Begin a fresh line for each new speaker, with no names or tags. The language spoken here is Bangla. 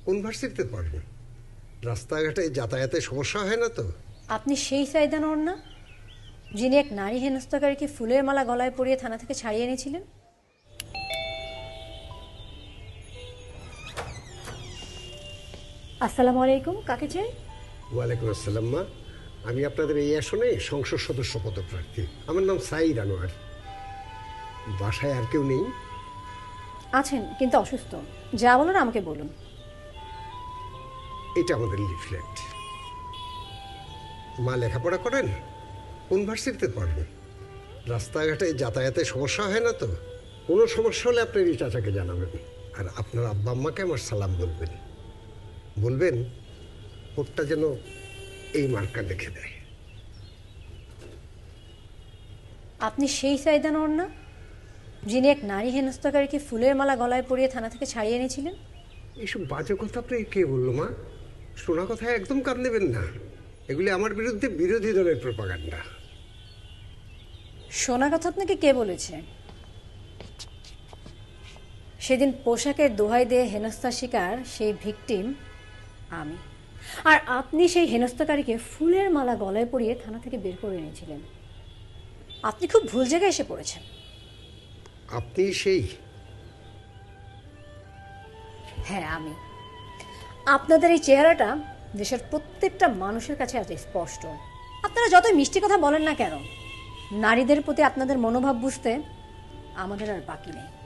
কোন ভার্সিটিতে পড়েন? রাস্তাঘাটে যাতায়াতে সমস্যা হয় না তো?
আপনি সেই সাইদা নন না, যিনি এক নারী হেনস্থাকারীকে ফুলের মালা গলায় পরিয়ে থানা থেকে ছাড়িয়ে এনেছিলেন? আসসালামু আলাইকুম, কাকে চাই?
ওয়ালাইকুম আসসালাম মা। আমি আপনাদের এই আসনে সংসদ সদস্য পদপ্রার্থী। আমার নাম সাইদ আনোয়ার। বাসায় আর কেউ নেই?
আছেন, কিন্তু অসুস্থ। যা বলেন আমাকে বলুন।
এটা আমাদের লিফলেট। মা লেখাপড়া করেন? কোন ভার্সিটিতে পড়েন? রাস্তাঘাটে যাতায়াতে সমস্যা হয় না তো? কোনো সমস্যা হলে আপনার এই চাচাকে জানাবেন। আর আপনার আব্বা আম্মাকে আমার সালাম বলবেন। বলবেন ভোটটা যেন এই মার্কা দেখে দেয়।
আপনি সেই সাইদা নন না, যিনি এক নারী হেনস্থাকারীকে ফুলের মালা গলায় পরিয়ে থানা থেকে ছাড়িয়ে এনেছিলেন?
এইসব বাজে কথা আপনাকে কে বললো মা? শোনা কথায় একদম কান দেবেন না। এগুলি আমার বিরুদ্ধে বিরোধী দলের প্রোপাগান্ডা।
শোনা কথা আপনাকে কে বলেছে? সেদিন পোশাকের দোহাই দিয়ে হেনস্থার শিকার সেই ভিকটিম আমি। আর আপনি সেই হেনস্থাকারীকে ফুলের মালা গলায় পরিয়ে থানা থেকে বের করে এনেছিলেন। আপনি খুব ভুল জায়গায় এসে পড়েছেন।
আপনি সেই?
হ্যাঁ, আমি। আপনাদের এই চেহারাটা দেশের প্রত্যেকটা মানুষের কাছে আজ স্পষ্ট। আপনারা যতই মিষ্টি কথা বলেন না কেন, নারীদের প্রতি আপনাদের মনোভাব বুঝতে আমাদের আর বাকি নেই।